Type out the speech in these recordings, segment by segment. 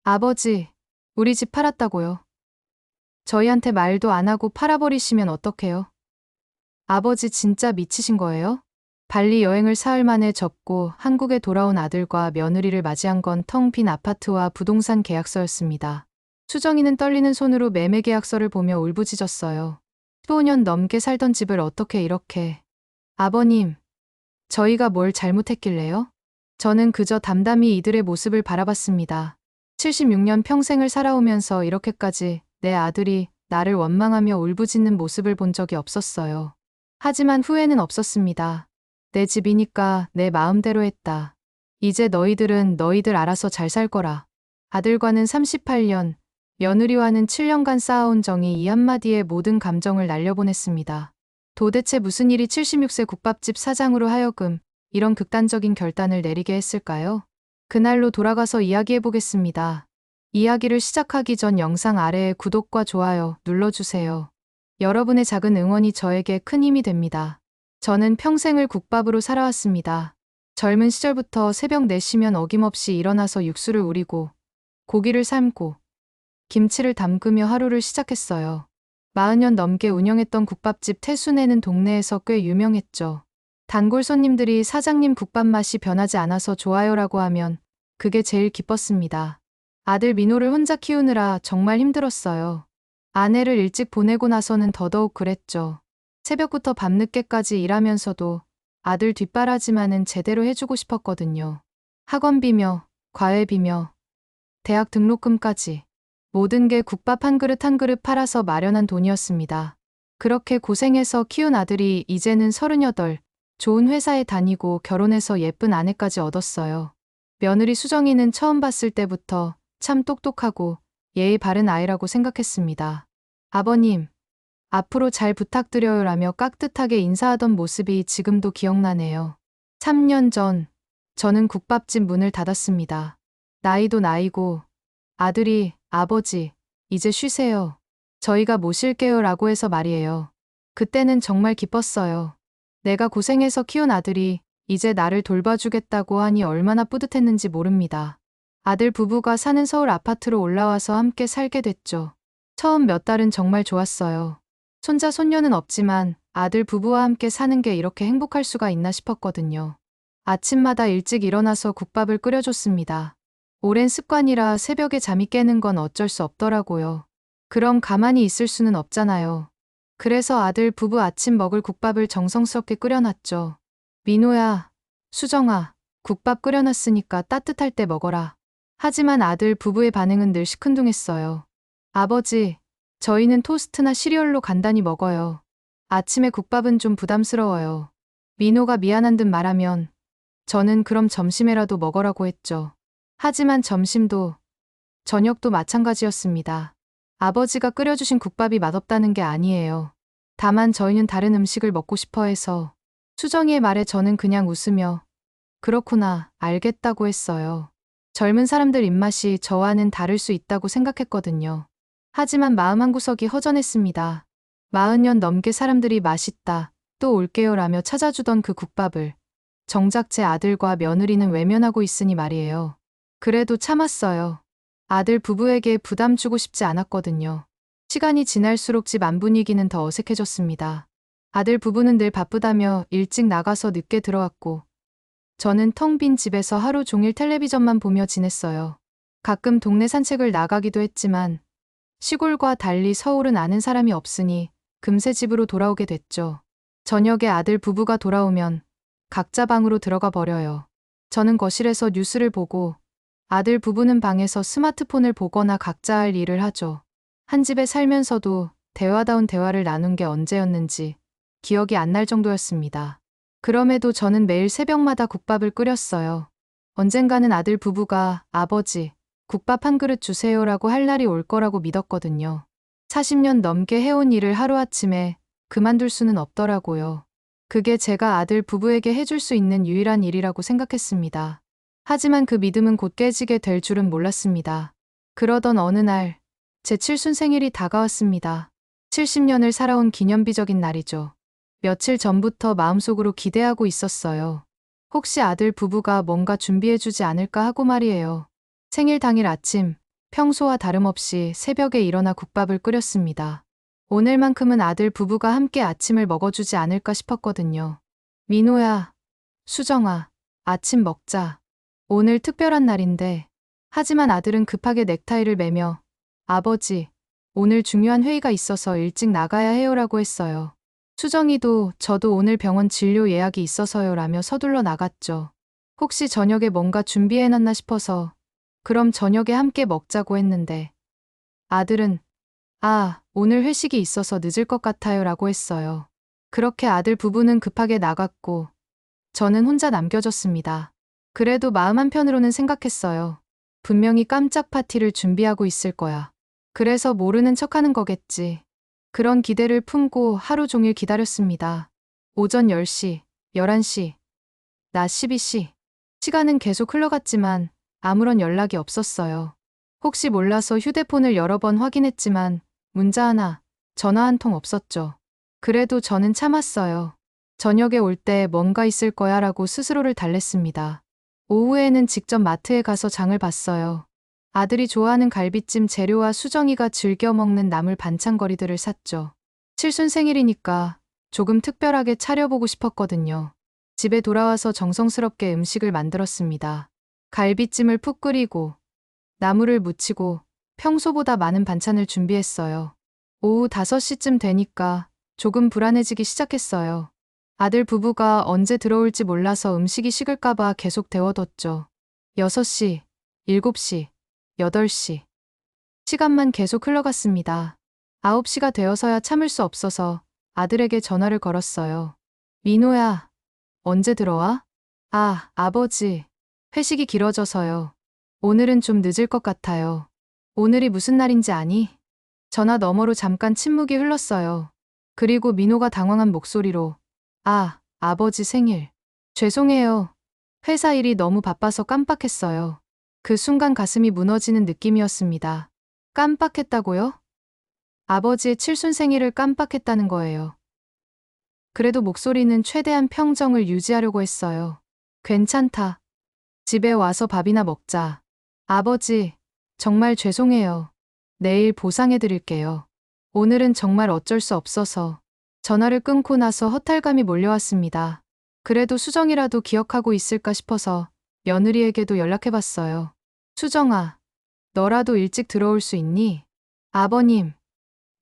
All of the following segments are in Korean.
아버지, 우리 집 팔았다고요. 저희한테 말도 안 하고 팔아버리시면 어떡해요? 아버지 진짜 미치신 거예요? 발리 여행을 사흘 만에 접고 한국에 돌아온 아들과 며느리를 맞이한 건 텅 빈 아파트와 부동산 계약서였습니다. 수정이는 떨리는 손으로 매매 계약서를 보며 울부짖었어요. 15년 넘게 살던 집을 어떻게 이렇게. 아버님, 저희가 뭘 잘못했길래요? 저는 그저 담담히 이들의 모습을 바라봤습니다. 76년 평생을 살아오면서 이렇게까지 내 아들이 나를 원망하며 울부짖는 모습을 본 적이 없었어요. 하지만 후회는 없었습니다. 내 집이니까 내 마음대로 했다. 이제 너희들은 너희들 알아서 잘 살 거라. 아들과는 38년, 며느리와는 7년간 쌓아온 정이 이 한마디에 모든 감정을 날려보냈습니다. 도대체 무슨 일이 76세 국밥집 사장으로 하여금 이런 극단적인 결단을 내리게 했을까요? 그날로 돌아가서 이야기해보겠습니다. 이야기를 시작하기 전 영상 아래에 구독과 좋아요 눌러주세요. 여러분의 작은 응원이 저에게 큰 힘이 됩니다. 저는 평생을 국밥으로 살아왔습니다. 젊은 시절부터 새벽 4시면 어김없이 일어나서 육수를 우리고 고기를 삶고 김치를 담그며 하루를 시작했어요. 40년 넘게 운영했던 국밥집 태순에는 동네에서 꽤 유명했죠. 단골 손님들이 사장님 국밥 맛이 변하지 않아서 좋아요라고 하면 그게 제일 기뻤습니다. 아들 민호를 혼자 키우느라 정말 힘들었어요. 아내를 일찍 보내고 나서는 더더욱 그랬죠. 새벽부터 밤늦게까지 일하면서도 아들 뒷바라지만은 제대로 해주고 싶었거든요. 학원비며 과외비며 대학 등록금까지 모든 게 국밥 한 그릇 한 그릇 팔아서 마련한 돈이었습니다. 그렇게 고생해서 키운 아들이 이제는 38, 좋은 회사에 다니고 결혼해서 예쁜 아내까지 얻었어요. 며느리 수정이는 처음 봤을 때부터 참 똑똑하고 예의 바른 아이라고 생각했습니다. 아버님, 앞으로 잘 부탁드려요라며 깍듯하게 인사하던 모습이 지금도 기억나네요. 3년 전, 저는 국밥집 문을 닫았습니다. 나이도 나이고, 아들이, 아버지, 이제 쉬세요. 저희가 모실게요 라고 해서 말이에요. 그때는 정말 기뻤어요. 내가 고생해서 키운 아들이 이제 나를 돌봐주겠다고 하니 얼마나 뿌듯했는지 모릅니다. 아들 부부가 사는 서울 아파트로 올라와서 함께 살게 됐죠. 처음 몇 달은 정말 좋았어요. 손자 손녀는 없지만 아들 부부와 함께 사는 게 이렇게 행복할 수가 있나 싶었거든요. 아침마다 일찍 일어나서 국밥을 끓여줬습니다. 오랜 습관이라 새벽에 잠이 깨는 건 어쩔 수 없더라고요. 그럼 가만히 있을 수는 없잖아요. 그래서 아들 부부 아침 먹을 국밥을 정성스럽게 끓여놨죠. 민호야, 수정아, 국밥 끓여놨으니까 따뜻할 때 먹어라. 하지만 아들 부부의 반응은 늘 시큰둥했어요. 아버지, 저희는 토스트나 시리얼로 간단히 먹어요. 아침에 국밥은 좀 부담스러워요. 민호가 미안한 듯 말하면 저는 그럼 점심에라도 먹으라고 했죠. 하지만 점심도 저녁도 마찬가지였습니다. 아버지가 끓여주신 국밥이 맛없다는 게 아니에요. 다만 저희는 다른 음식을 먹고 싶어 해서. 수정이의 말에 저는 그냥 웃으며 그렇구나, 알겠다고 했어요. 젊은 사람들 입맛이 저와는 다를 수 있다고 생각했거든요. 하지만 마음 한구석이 허전했습니다. 40년 넘게 사람들이 맛있다, 또 올게요라며 찾아주던 그 국밥을 정작 제 아들과 며느리는 외면하고 있으니 말이에요. 그래도 참았어요. 아들 부부에게 부담 주고 싶지 않았거든요. 시간이 지날수록 집 안 분위기는 더 어색해졌습니다. 아들 부부는 늘 바쁘다며 일찍 나가서 늦게 들어왔고 저는 텅 빈 집에서 하루 종일 텔레비전만 보며 지냈어요. 가끔 동네 산책을 나가기도 했지만 시골과 달리 서울은 아는 사람이 없으니 금세 집으로 돌아오게 됐죠. 저녁에 아들 부부가 돌아오면 각자 방으로 들어가 버려요. 저는 거실에서 뉴스를 보고 아들 부부는 방에서 스마트폰을 보거나 각자 할 일을 하죠. 한 집에 살면서도 대화다운 대화를 나눈 게 언제였는지 기억이 안 날 정도였습니다. 그럼에도 저는 매일 새벽마다 국밥을 끓였어요. 언젠가는 아들 부부가 아버지, 국밥 한 그릇 주세요라고 할 날이 올 거라고 믿었거든요. 40년 넘게 해온 일을 하루아침에 그만둘 수는 없더라고요. 그게 제가 아들 부부에게 해줄 수 있는 유일한 일이라고 생각했습니다. 하지만 그 믿음은 곧 깨지게 될 줄은 몰랐습니다. 그러던 어느 날, 제 칠순 생일이 다가왔습니다. 70년을 살아온 기념비적인 날이죠. 며칠 전부터 마음속으로 기대하고 있었어요. 혹시 아들 부부가 뭔가 준비해주지 않을까 하고 말이에요. 생일 당일 아침, 평소와 다름없이 새벽에 일어나 국밥을 끓였습니다. 오늘만큼은 아들 부부가 함께 아침을 먹어주지 않을까 싶었거든요. 민호야, 수정아, 아침 먹자. 오늘 특별한 날인데. 하지만 아들은 급하게 넥타이를 매며 아버지, 오늘 중요한 회의가 있어서 일찍 나가야 해요라고 했어요. 수정이도 저도 오늘 병원 진료 예약이 있어서요 라며 서둘러 나갔죠. 혹시 저녁에 뭔가 준비해놨나 싶어서 그럼 저녁에 함께 먹자고 했는데 아들은 오늘 회식이 있어서 늦을 것 같아요 라고 했어요. 그렇게 아들 부부는 급하게 나갔고 저는 혼자 남겨졌습니다. 그래도 마음 한편으로는 생각했어요. 분명히 깜짝 파티를 준비하고 있을 거야. 그래서 모르는 척하는 거겠지. 그런 기대를 품고 하루 종일 기다렸습니다. 오전 10시, 11시, 낮 12시. 시간은 계속 흘러갔지만 아무런 연락이 없었어요. 혹시 몰라서 휴대폰을 여러 번 확인했지만 문자 하나, 전화 한 통 없었죠. 그래도 저는 참았어요. 저녁에 올 때 뭔가 있을 거야 라고 스스로를 달랬습니다. 오후에는 직접 마트에 가서 장을 봤어요. 아들이 좋아하는 갈비찜 재료와 수정이가 즐겨 먹는 나물 반찬거리들을 샀죠. 칠순 생일이니까 조금 특별하게 차려보고 싶었거든요. 집에 돌아와서 정성스럽게 음식을 만들었습니다. 갈비찜을 푹 끓이고 나물을 무치고 평소보다 많은 반찬을 준비했어요. 오후 5시쯤 되니까 조금 불안해지기 시작했어요. 아들 부부가 언제 들어올지 몰라서 음식이 식을까봐 계속 데워뒀죠. 6시, 7시, 8시. 시간만 계속 흘러갔습니다. 9시가 되어서야 참을 수 없어서 아들에게 전화를 걸었어요. 민호야, 언제 들어와? 아버지. 회식이 길어져서요. 오늘은 좀 늦을 것 같아요. 오늘이 무슨 날인지 아니? 전화 너머로 잠깐 침묵이 흘렀어요. 그리고 민호가 당황한 목소리로 아버지 생일. 죄송해요. 회사 일이 너무 바빠서 깜빡했어요. 그 순간 가슴이 무너지는 느낌이었습니다. 깜빡했다고요? 아버지의 칠순 생일을 깜빡했다는 거예요. 그래도 목소리는 최대한 평정을 유지하려고 했어요. 괜찮다. 집에 와서 밥이나 먹자. 아버지, 정말 죄송해요. 내일 보상해드릴게요. 오늘은 정말 어쩔 수 없어서. 전화를 끊고 나서 허탈감이 몰려왔습니다. 그래도 수정이라도 기억하고 있을까 싶어서 며느리에게도 연락해봤어요. 수정아, 너라도 일찍 들어올 수 있니? 아버님,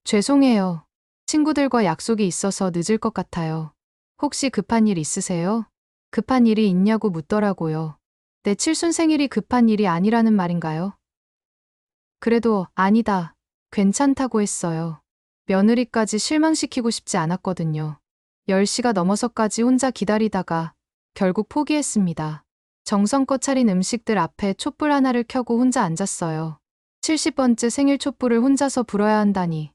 죄송해요. 친구들과 약속이 있어서 늦을 것 같아요. 혹시 급한 일 있으세요? 급한 일이 있냐고 묻더라고요. 내 칠순 생일이 급한 일이 아니라는 말인가요? 그래도 아니다. 괜찮다고 했어요. 며느리까지 실망시키고 싶지 않았거든요. 10시가 넘어서까지 혼자 기다리다가 결국 포기했습니다. 정성껏 차린 음식들 앞에 촛불 하나를 켜고 혼자 앉았어요. 70번째 생일 촛불을 혼자서 불어야 한다니.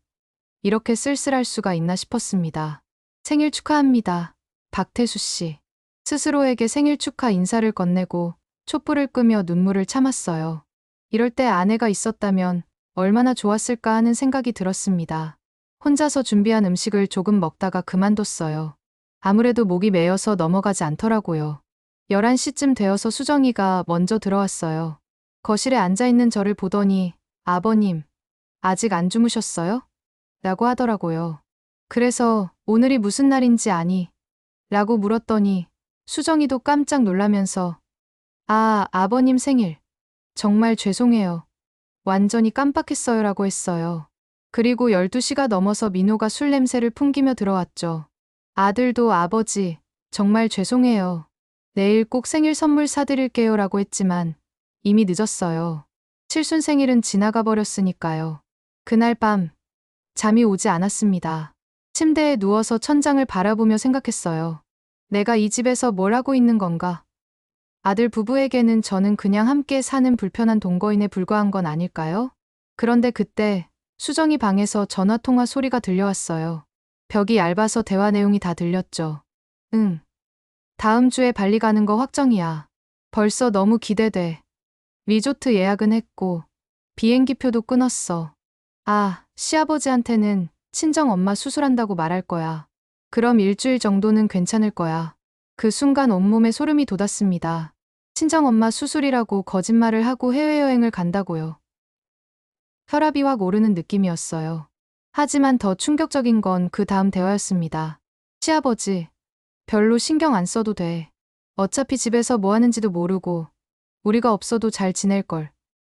이렇게 쓸쓸할 수가 있나 싶었습니다. 생일 축하합니다. 박태수 씨. 스스로에게 생일 축하 인사를 건네고 촛불을 끄며 눈물을 참았어요. 이럴 때 아내가 있었다면 얼마나 좋았을까 하는 생각이 들었습니다. 혼자서 준비한 음식을 조금 먹다가 그만뒀어요. 아무래도 목이 메어서 넘어가지 않더라고요. 11시쯤 되어서 수정이가 먼저 들어왔어요. 거실에 앉아있는 저를 보더니 아버님, 아직 안 주무셨어요? 라고 하더라고요. 그래서 오늘이 무슨 날인지 아니? 라고 물었더니 수정이도 깜짝 놀라면서 아버님 생일. 정말 죄송해요. 완전히 깜빡했어요 라고 했어요. 그리고 12시가 넘어서 민호가 술 냄새를 풍기며 들어왔죠. 아들도 아버지, 정말 죄송해요. 내일 꼭 생일 선물 사드릴게요 라고 했지만 이미 늦었어요. 칠순 생일은 지나가 버렸으니까요. 그날 밤, 잠이 오지 않았습니다. 침대에 누워서 천장을 바라보며 생각했어요. 내가 이 집에서 뭘 하고 있는 건가? 아들 부부에게는 저는 그냥 함께 사는 불편한 동거인에 불과한 건 아닐까요? 그런데 그때 수정이 방에서 전화통화 소리가 들려왔어요. 벽이 얇아서 대화 내용이 다 들렸죠. 응. 다음 주에 발리 가는 거 확정이야. 벌써 너무 기대돼. 리조트 예약은 했고 비행기표도 끊었어. 시아버지한테는 친정엄마 수술한다고 말할 거야. 그럼 일주일 정도는 괜찮을 거야. 그 순간 온몸에 소름이 돋았습니다. 친정엄마 수술이라고 거짓말을 하고 해외여행을 간다고요. 혈압이 확 오르는 느낌이었어요. 하지만 더 충격적인 건 그 다음 대화였습니다. 시아버지, 별로 신경 안 써도 돼. 어차피 집에서 뭐 하는지도 모르고 우리가 없어도 잘 지낼걸.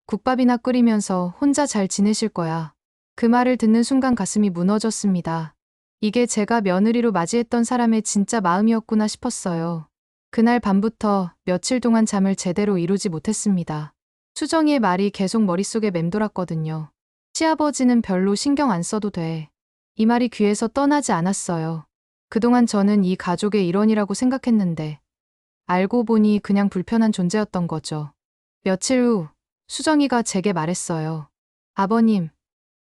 국밥이나 끓이면서 혼자 잘 지내실 거야. 그 말을 듣는 순간 가슴이 무너졌습니다. 이게 제가 며느리로 맞이했던 사람의 진짜 마음이었구나 싶었어요. 그날 밤부터 며칠 동안 잠을 제대로 이루지 못했습니다. 수정이의 말이 계속 머릿속에 맴돌았거든요. 시아버지는 별로 신경 안 써도 돼. 이 말이 귀에서 떠나지 않았어요. 그동안 저는 이 가족의 일원이라고 생각했는데 알고 보니 그냥 불편한 존재였던 거죠. 며칠 후 수정이가 제게 말했어요. 아버님,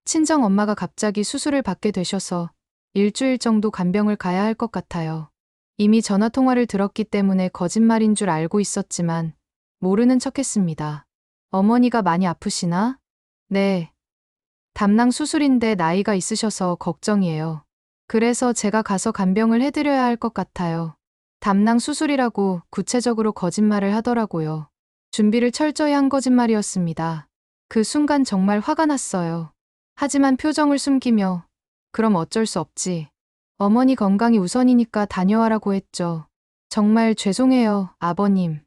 친정 엄마가 갑자기 수술을 받게 되셔서 일주일 정도 간병을 가야 할 것 같아요. 이미 전화 통화를 들었기 때문에 거짓말인 줄 알고 있었지만 모르는 척했습니다. 어머니가 많이 아프시나? 네. 담낭 수술인데 나이가 있으셔서 걱정이에요. 그래서 제가 가서 간병을 해드려야 할 것 같아요. 담낭 수술이라고 구체적으로 거짓말을 하더라고요. 준비를 철저히 한 거짓말이었습니다. 그 순간 정말 화가 났어요. 하지만 표정을 숨기며 그럼 어쩔 수 없지. 어머니 건강이 우선이니까 다녀와라고 했죠. 정말 죄송해요, 아버님.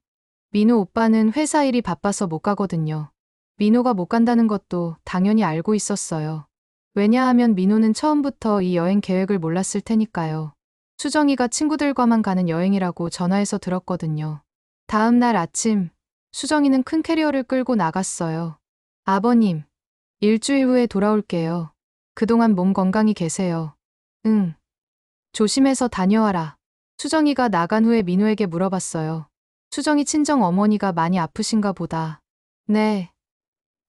민호 오빠는 회사 일이 바빠서 못 가거든요. 민호가 못 간다는 것도 당연히 알고 있었어요. 왜냐하면 민호는 처음부터 이 여행 계획을 몰랐을 테니까요. 수정이가 친구들과만 가는 여행이라고 전화해서 들었거든요. 다음 날 아침, 수정이는 큰 캐리어를 끌고 나갔어요. 아버님, 일주일 후에 돌아올게요. 그동안 몸 건강히 계세요. 응. 조심해서 다녀와라. 수정이가 나간 후에 민호에게 물어봤어요. 수정이 친정 어머니가 많이 아프신가 보다. 네.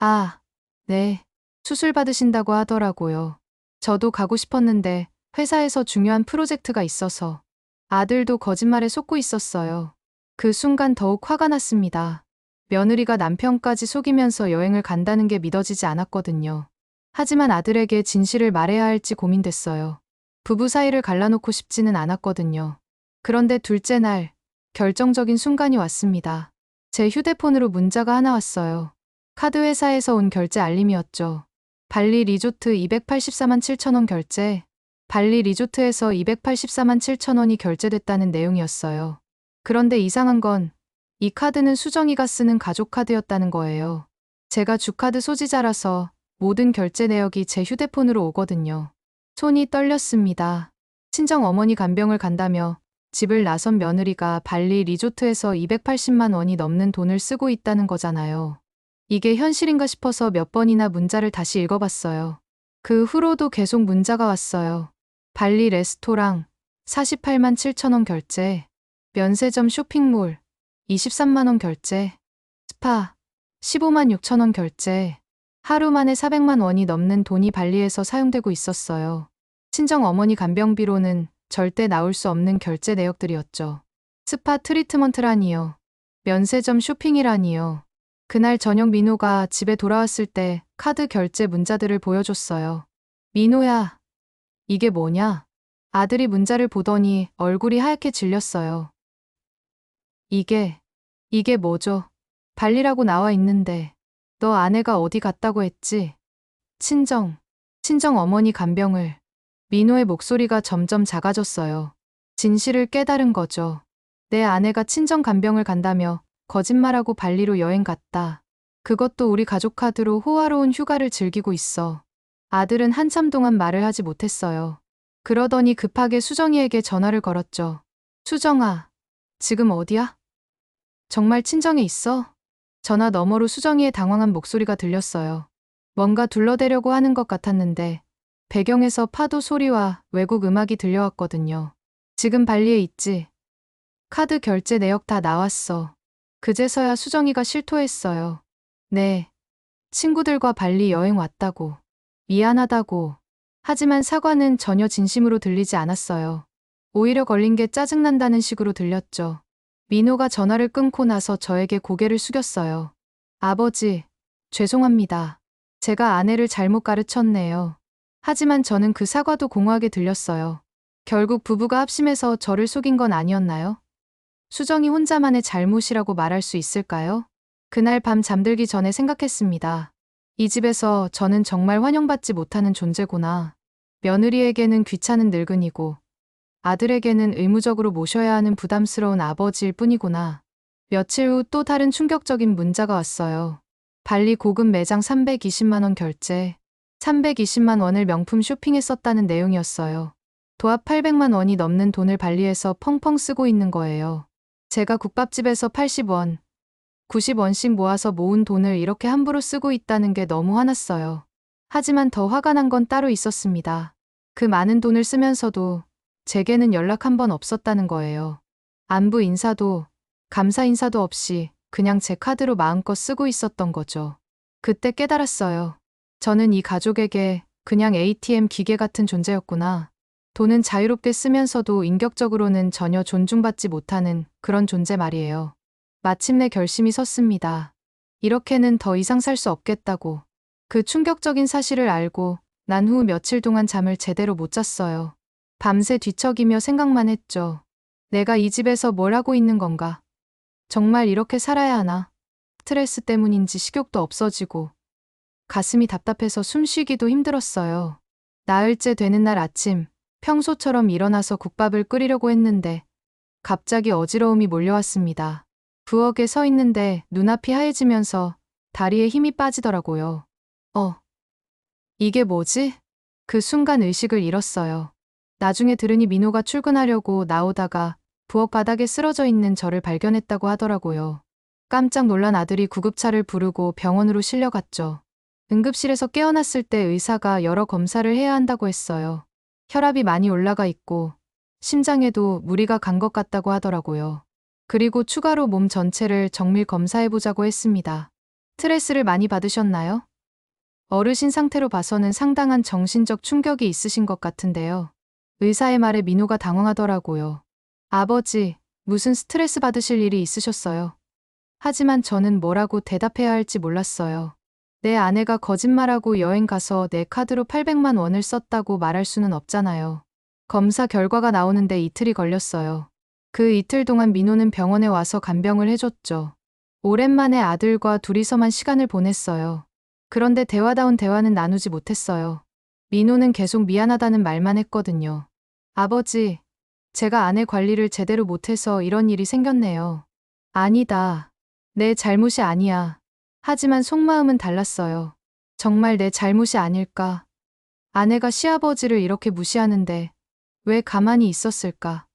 아, 네. 수술 받으신다고 하더라고요. 저도 가고 싶었는데 회사에서 중요한 프로젝트가 있어서 아들도 거짓말에 속고 있었어요. 그 순간 더욱 화가 났습니다. 며느리가 남편까지 속이면서 여행을 간다는 게 믿어지지 않았거든요. 하지만 아들에게 진실을 말해야 할지 고민됐어요. 부부 사이를 갈라놓고 싶지는 않았거든요. 그런데 둘째 날, 결정적인 순간이 왔습니다. 제 휴대폰으로 문자가 하나 왔어요. 카드 회사에서 온 결제 알림이었죠. 발리 리조트 284만 7천 원 결제. 발리 리조트에서 284만 7천 원이 결제됐다는 내용이었어요. 그런데 이상한 건 이 카드는 수정이가 쓰는 가족 카드였다는 거예요. 제가 주카드 소지자라서 모든 결제 내역이 제 휴대폰으로 오거든요. 손이 떨렸습니다. 친정 어머니 간병을 간다며 집을 나선 며느리가 발리 리조트에서 280만 원이 넘는 돈을 쓰고 있다는 거잖아요. 이게 현실인가 싶어서 몇 번이나 문자를 다시 읽어봤어요. 그 후로도 계속 문자가 왔어요. 발리 레스토랑 48만 7천 원 결제, 면세점 쇼핑몰 23만 원 결제, 스파 15만 6천 원 결제. 하루 만에 400만 원이 넘는 돈이 발리에서 사용되고 있었어요. 친정 어머니 간병비로는 절대 나올 수 없는 결제 내역들이었죠. 스파 트리트먼트라니요. 면세점 쇼핑이라니요. 그날 저녁 민호가 집에 돌아왔을 때 카드 결제 문자들을 보여줬어요. 민호야, 이게 뭐냐? 아들이 문자를 보더니 얼굴이 하얗게 질렸어요. 이게 뭐죠? 발리라고 나와 있는데 너 아내가 어디 갔다고 했지? 친정 어머니 간병을. 민호의 목소리가 점점 작아졌어요. 진실을 깨달은 거죠. 내 아내가 친정 간병을 간다며 거짓말하고 발리로 여행 갔다. 그것도 우리 가족 카드로 호화로운 휴가를 즐기고 있어. 아들은 한참 동안 말을 하지 못했어요. 그러더니 급하게 수정이에게 전화를 걸었죠. 수정아, 지금 어디야? 정말 친정에 있어? 전화 너머로 수정이의 당황한 목소리가 들렸어요. 뭔가 둘러대려고 하는 것 같았는데 배경에서 파도 소리와 외국 음악이 들려왔거든요. 지금 발리에 있지? 카드 결제 내역 다 나왔어. 그제서야 수정이가 실토했어요. 네. 친구들과 발리 여행 왔다고. 미안하다고. 하지만 사과는 전혀 진심으로 들리지 않았어요. 오히려 걸린 게 짜증난다는 식으로 들렸죠. 민호가 전화를 끊고 나서 저에게 고개를 숙였어요. 아버지, 죄송합니다. 제가 아내를 잘못 가르쳤네요. 하지만 저는 그 사과도 공허하게 들렸어요. 결국 부부가 합심해서 저를 속인 건 아니었나요? 수정이 혼자만의 잘못이라고 말할 수 있을까요? 그날 밤 잠들기 전에 생각했습니다. 이 집에서 저는 정말 환영받지 못하는 존재구나. 며느리에게는 귀찮은 늙은이고 아들에게는 의무적으로 모셔야 하는 부담스러운 아버지일 뿐이구나. 며칠 후 또 다른 충격적인 문자가 왔어요. 발리 고급 매장 320만 원 결제. 320만 원을 명품 쇼핑에 썼다는 내용이었어요. 도합 800만 원이 넘는 돈을 발리에서 펑펑 쓰고 있는 거예요. 제가 국밥집에서 80원, 90원씩 모아서 모은 돈을 이렇게 함부로 쓰고 있다는 게 너무 화났어요. 하지만 더 화가 난 건 따로 있었습니다. 그 많은 돈을 쓰면서도 제게는 연락 한 번 없었다는 거예요. 안부 인사도 감사 인사도 없이 그냥 제 카드로 마음껏 쓰고 있었던 거죠. 그때 깨달았어요. 저는 이 가족에게 그냥 ATM 기계 같은 존재였구나. 돈은 자유롭게 쓰면서도 인격적으로는 전혀 존중받지 못하는 그런 존재 말이에요. 마침내 결심이 섰습니다. 이렇게는 더 이상 살 수 없겠다고. 그 충격적인 사실을 알고 난 후 며칠 동안 잠을 제대로 못 잤어요. 밤새 뒤척이며 생각만 했죠. 내가 이 집에서 뭘 하고 있는 건가? 정말 이렇게 살아야 하나? 스트레스 때문인지 식욕도 없어지고 가슴이 답답해서 숨쉬기도 힘들었어요. 나흘째 되는 날 아침, 평소처럼 일어나서 국밥을 끓이려고 했는데 갑자기 어지러움이 몰려왔습니다. 부엌에 서 있는데 눈앞이 하얘지면서 다리에 힘이 빠지더라고요. 이게 뭐지? 그 순간 의식을 잃었어요. 나중에 들으니 민호가 출근하려고 나오다가 부엌 바닥에 쓰러져 있는 저를 발견했다고 하더라고요. 깜짝 놀란 아들이 구급차를 부르고 병원으로 실려갔죠. 응급실에서 깨어났을 때 의사가 여러 검사를 해야 한다고 했어요. 혈압이 많이 올라가 있고 심장에도 무리가 간 것 같다고 하더라고요. 그리고 추가로 몸 전체를 정밀 검사해보자고 했습니다. 스트레스를 많이 받으셨나요? 어르신 상태로 봐서는 상당한 정신적 충격이 있으신 것 같은데요. 의사의 말에 민호가 당황하더라고요. 아버지, 무슨 스트레스 받으실 일이 있으셨어요? 하지만 저는 뭐라고 대답해야 할지 몰랐어요. 내 아내가 거짓말하고 여행 가서 내 카드로 800만 원을 썼다고 말할 수는 없잖아요. 검사 결과가 나오는데 이틀이 걸렸어요. 그 이틀 동안 민호는 병원에 와서 간병을 해줬죠. 오랜만에 아들과 둘이서만 시간을 보냈어요. 그런데 대화다운 대화는 나누지 못했어요. 민호는 계속 미안하다는 말만 했거든요. 아버지, 제가 아내 관리를 제대로 못해서 이런 일이 생겼네요. 아니다. 내 잘못이 아니야. 하지만 속마음은 달랐어요. 정말 내 잘못이 아닐까. 아내가 시아버지를 이렇게 무시하는데 왜 가만히 있었을까.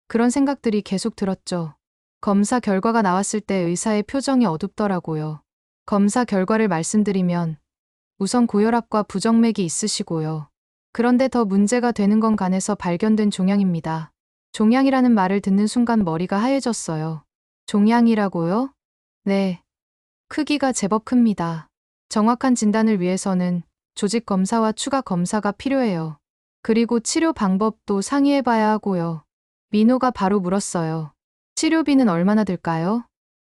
그런 생각들이 계속 들었죠. 검사 결과가 나왔을 때 의사의 표정이 어둡더라고요. 검사 결과를 말씀드리면 우선 고혈압과 부정맥이 있으시고요. 그런데 더 문제가 되는 건 간에서 발견된 종양입니다. 종양이라는 말을 듣는 순간 머리가 하얘졌어요. 종양이라고요? 네. 크기가 제법 큽니다. 정확한 진단을 위해서는 조직 검사와 추가 검사가 필요해요. 그리고 치료 방법도 상의해봐야 하고요. 민호가 바로 물었어요. 치료비는 얼마나 들까요?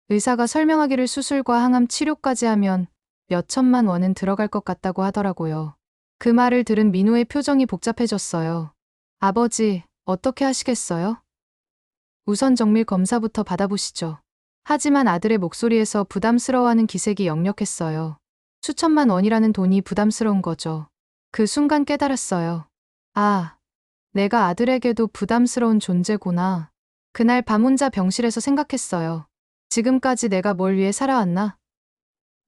의사가 설명하기를 수술과 항암 치료까지 하면 몇 천만 원은 들어갈 것 같다고 하더라고요. 그 말을 들은 민호의 표정이 복잡해졌어요. 아버지, 어떻게 하시겠어요? 우선 정밀 검사부터 받아보시죠. 하지만 아들의 목소리에서 부담스러워하는 기색이 역력했어요. 수천만 원이라는 돈이 부담스러운 거죠. 그 순간 깨달았어요. 아, 내가 아들에게도 부담스러운 존재구나. 그날 밤 혼자 병실에서 생각했어요. 지금까지 내가 뭘 위해 살아왔나?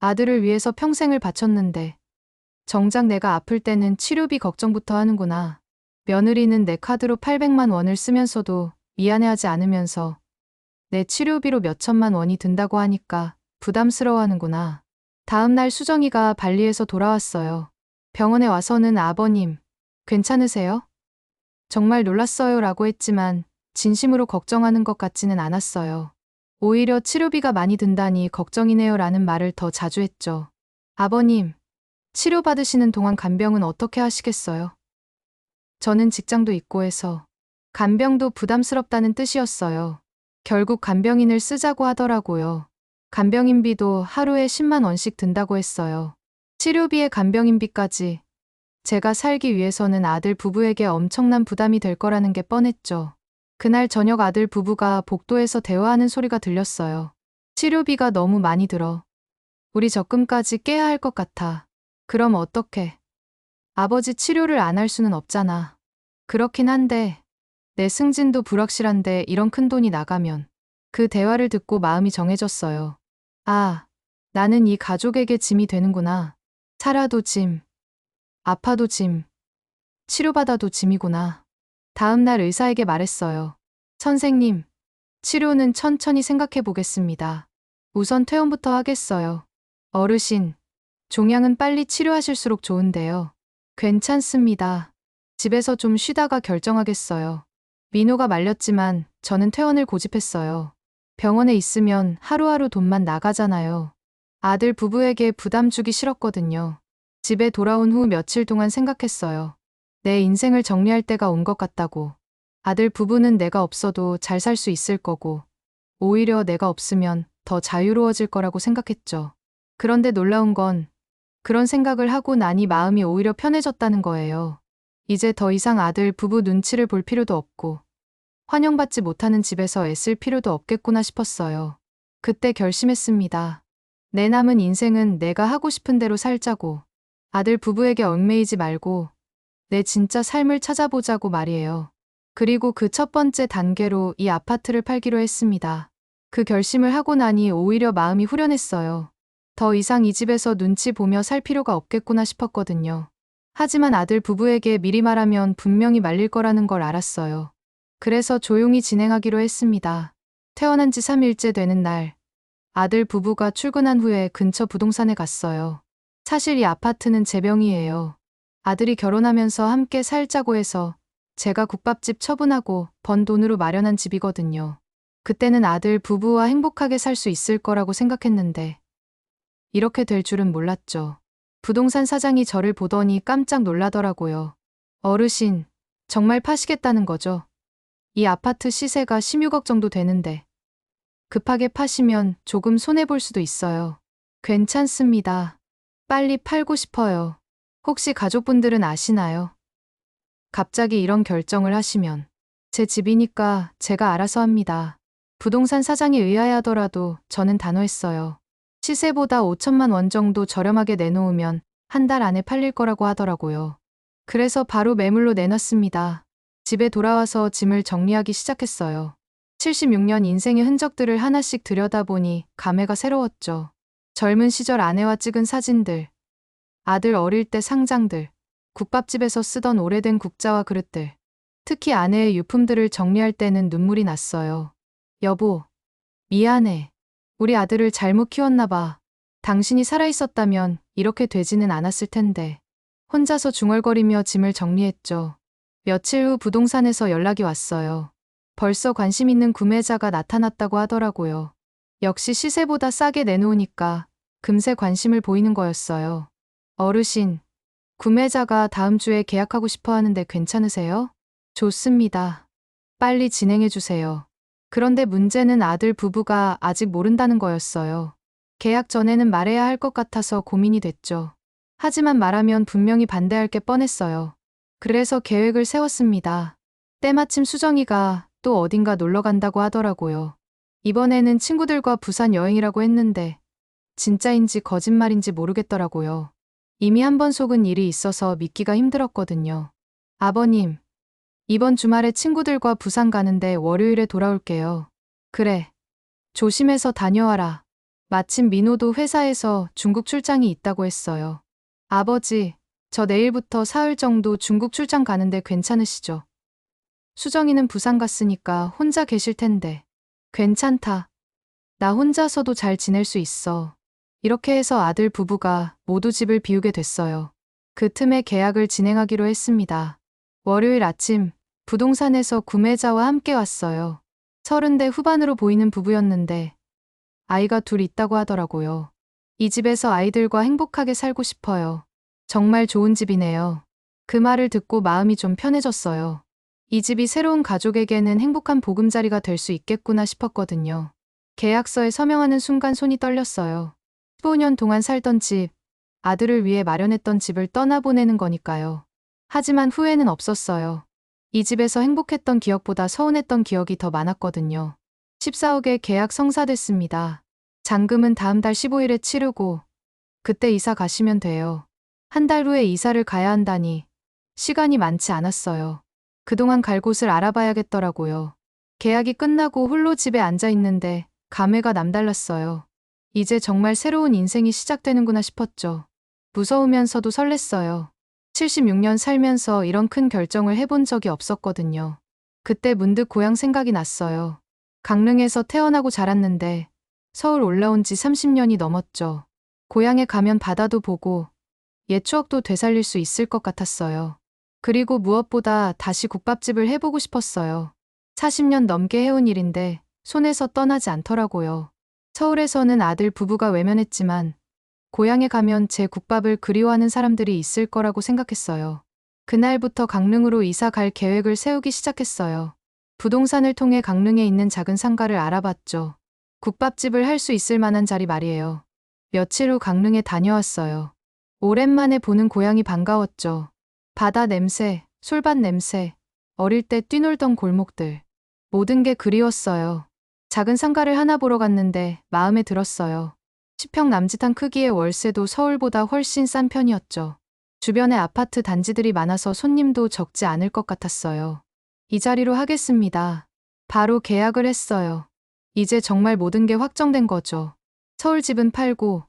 아들을 위해서 평생을 바쳤는데 정작 내가 아플 때는 치료비 걱정부터 하는구나. 며느리는 내 카드로 800만 원을 쓰면서도 미안해하지 않으면서 내 치료비로 몇 천만 원이 든다고 하니까 부담스러워하는구나. 다음 날 수정이가 발리에서 돌아왔어요. 병원에 와서는 아버님, 괜찮으세요? 정말 놀랐어요 라고 했지만 진심으로 걱정하는 것 같지는 않았어요. 오히려 치료비가 많이 든다니 걱정이네요 라는 말을 더 자주 했죠. 아버님, 치료받으시는 동안 간병은 어떻게 하시겠어요? 저는 직장도 있고 해서 간병도 부담스럽다는 뜻이었어요. 결국 간병인을 쓰자고 하더라고요. 간병인비도 하루에 10만 원씩 든다고 했어요. 치료비에 간병인비까지. 제가 살기 위해서는 아들 부부에게 엄청난 부담이 될 거라는 게 뻔했죠. 그날 저녁 아들 부부가 복도에서 대화하는 소리가 들렸어요. 치료비가 너무 많이 들어. 우리 적금까지 깨야 할 것 같아. 그럼 어떡해? 아버지 치료를 안 할 수는 없잖아. 그렇긴 한데 내 승진도 불확실한데 이런 큰 돈이 나가면. 그 대화를 듣고 마음이 정해졌어요. 아, 나는 이 가족에게 짐이 되는구나. 살아도 짐, 아파도 짐, 치료받아도 짐이구나. 다음 날 의사에게 말했어요. 선생님, 치료는 천천히 생각해 보겠습니다. 우선 퇴원부터 하겠어요. 어르신, 종양은 빨리 치료하실수록 좋은데요. 괜찮습니다. 집에서 좀 쉬다가 결정하겠어요. 민호가 말렸지만 저는 퇴원을 고집했어요. 병원에 있으면 하루하루 돈만 나가잖아요. 아들 부부에게 부담 주기 싫었거든요. 집에 돌아온 후 며칠 동안 생각했어요. 내 인생을 정리할 때가 온 것 같다고. 아들 부부는 내가 없어도 잘 살 수 있을 거고, 오히려 내가 없으면 더 자유로워질 거라고 생각했죠. 그런데 놀라운 건 그런 생각을 하고 나니 마음이 오히려 편해졌다는 거예요. 이제 더 이상 아들 부부 눈치를 볼 필요도 없고, 환영받지 못하는 집에서 애쓸 필요도 없겠구나 싶었어요. 그때 결심했습니다. 내 남은 인생은 내가 하고 싶은 대로 살자고, 아들 부부에게 얽매이지 말고 내 진짜 삶을 찾아보자고 말이에요. 그리고 그 첫 번째 단계로 이 아파트를 팔기로 했습니다. 그 결심을 하고 나니 오히려 마음이 후련했어요. 더 이상 이 집에서 눈치 보며 살 필요가 없겠구나 싶었거든요. 하지만 아들 부부에게 미리 말하면 분명히 말릴 거라는 걸 알았어요. 그래서 조용히 진행하기로 했습니다. 퇴원한 지 3일째 되는 날, 아들 부부가 출근한 후에 근처 부동산에 갔어요. 사실 이 아파트는 제 명의예요. 아들이 결혼하면서 함께 살자고 해서 제가 국밥집 처분하고 번 돈으로 마련한 집이거든요. 그때는 아들 부부와 행복하게 살 수 있을 거라고 생각했는데 이렇게 될 줄은 몰랐죠. 부동산 사장이 저를 보더니 깜짝 놀라더라고요. 어르신, 정말 파시겠다는 거죠? 이 아파트 시세가 16억 정도 되는데 급하게 파시면 조금 손해볼 수도 있어요. 괜찮습니다. 빨리 팔고 싶어요. 혹시 가족분들은 아시나요? 갑자기 이런 결정을 하시면 제 집이니까 제가 알아서 합니다. 부동산 사장이 의아해하더라도 저는 단호했어요. 시세보다 5천만 원 정도 저렴하게 내놓으면 한 달 안에 팔릴 거라고 하더라고요. 그래서 바로 매물로 내놨습니다. 집에 돌아와서 짐을 정리하기 시작했어요. 76년 인생의 흔적들을 하나씩 들여다보니 감회가 새로웠죠. 젊은 시절 아내와 찍은 사진들, 아들 어릴 때 상장들, 국밥집에서 쓰던 오래된 국자와 그릇들, 특히 아내의 유품들을 정리할 때는 눈물이 났어요. 여보, 미안해. 우리 아들을 잘못 키웠나 봐. 당신이 살아있었다면 이렇게 되지는 않았을 텐데. 혼자서 중얼거리며 짐을 정리했죠. 며칠 후 부동산에서 연락이 왔어요. 벌써 관심 있는 구매자가 나타났다고 하더라고요. 역시 시세보다 싸게 내놓으니까 금세 관심을 보이는 거였어요. 어르신, 구매자가 다음 주에 계약하고 싶어 하는데 괜찮으세요? 좋습니다. 빨리 진행해 주세요. 그런데 문제는 아들 부부가 아직 모른다는 거였어요. 계약 전에는 말해야 할 것 같아서 고민이 됐죠. 하지만 말하면 분명히 반대할 게 뻔했어요. 그래서 계획을 세웠습니다. 때마침 수정이가 또 어딘가 놀러 간다고 하더라고요. 이번에는 친구들과 부산 여행이라고 했는데 진짜인지 거짓말인지 모르겠더라고요. 이미 한 번 속은 일이 있어서 믿기가 힘들었거든요. 아버님, 이번 주말에 친구들과 부산 가는데 월요일에 돌아올게요. 그래. 조심해서 다녀와라. 마침 민호도 회사에서 중국 출장이 있다고 했어요. 아버지, 저 내일부터 사흘 정도 중국 출장 가는데 괜찮으시죠? 수정이는 부산 갔으니까 혼자 계실 텐데. 괜찮다. 나 혼자서도 잘 지낼 수 있어. 이렇게 해서 아들 부부가 모두 집을 비우게 됐어요. 그 틈에 계약을 진행하기로 했습니다. 월요일 아침 부동산에서 구매자와 함께 왔어요. 30대 후반으로 보이는 부부였는데 아이가 둘 있다고 하더라고요. 이 집에서 아이들과 행복하게 살고 싶어요. 정말 좋은 집이네요. 그 말을 듣고 마음이 좀 편해졌어요. 이 집이 새로운 가족에게는 행복한 보금자리가 될 수 있겠구나 싶었거든요. 계약서에 서명하는 순간 손이 떨렸어요. 15년 동안 살던 집, 아들을 위해 마련했던 집을 떠나보내는 거니까요. 하지만 후회는 없었어요. 이 집에서 행복했던 기억보다 서운했던 기억이 더 많았거든요. 14억에 계약 성사됐습니다. 잔금은 다음 달 15일에 치르고 그때 이사 가시면 돼요. 한 달 후에 이사를 가야 한다니 시간이 많지 않았어요. 그동안 갈 곳을 알아봐야겠더라고요. 계약이 끝나고 홀로 집에 앉아 있는데 감회가 남달랐어요. 이제 정말 새로운 인생이 시작되는구나 싶었죠. 무서우면서도 설렜어요. 76년 살면서 이런 큰 결정을 해본 적이 없었거든요. 그때 문득 고향 생각이 났어요. 강릉에서 태어나고 자랐는데 서울 올라온 지 30년이 넘었죠. 고향에 가면 바다도 보고 옛 추억도 되살릴 수 있을 것 같았어요. 그리고 무엇보다 다시 국밥집을 해보고 싶었어요. 40년 넘게 해온 일인데 손에서 떠나지 않더라고요. 서울에서는 아들 부부가 외면했지만 고향에 가면 제 국밥을 그리워하는 사람들이 있을 거라고 생각했어요. 그날부터 강릉으로 이사 갈 계획을 세우기 시작했어요. 부동산을 통해 강릉에 있는 작은 상가를 알아봤죠. 국밥집을 할 수 있을 만한 자리 말이에요. 며칠 후 강릉에 다녀왔어요. 오랜만에 보는 고향이 반가웠죠. 바다 냄새, 솔밭 냄새, 어릴 때 뛰놀던 골목들. 모든 게 그리웠어요. 작은 상가를 하나 보러 갔는데 마음에 들었어요. 10평 남짓한 크기의 월세도 서울보다 훨씬 싼 편이었죠. 주변에 아파트 단지들이 많아서 손님도 적지 않을 것 같았어요. 이 자리로 하겠습니다. 바로 계약을 했어요. 이제 정말 모든 게 확정된 거죠. 서울 집은 팔고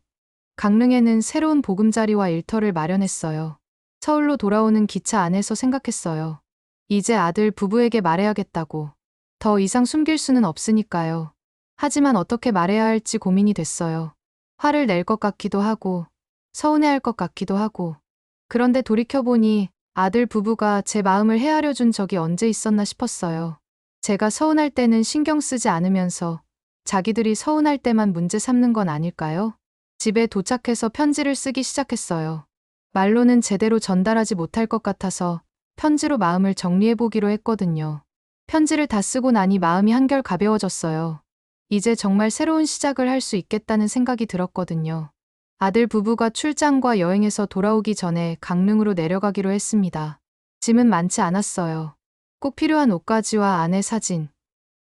강릉에는 새로운 보금자리와 일터를 마련했어요. 서울로 돌아오는 기차 안에서 생각했어요. 이제 아들 부부에게 말해야겠다고. 더 이상 숨길 수는 없으니까요. 하지만 어떻게 말해야 할지 고민이 됐어요. 화를 낼 것 같기도 하고, 서운해할 것 같기도 하고. 그런데 돌이켜보니 아들 부부가 제 마음을 헤아려 준 적이 언제 있었나 싶었어요. 제가 서운할 때는 신경 쓰지 않으면서 자기들이 서운할 때만 문제 삼는 건 아닐까요? 집에 도착해서 편지를 쓰기 시작했어요. 말로는 제대로 전달하지 못할 것 같아서 편지로 마음을 정리해보기로 했거든요. 편지를 다 쓰고 나니 마음이 한결 가벼워졌어요. 이제 정말 새로운 시작을 할 수 있겠다는 생각이 들었거든요. 아들 부부가 출장과 여행에서 돌아오기 전에 강릉으로 내려가기로 했습니다. 짐은 많지 않았어요. 꼭 필요한 옷가지와 아내 사진,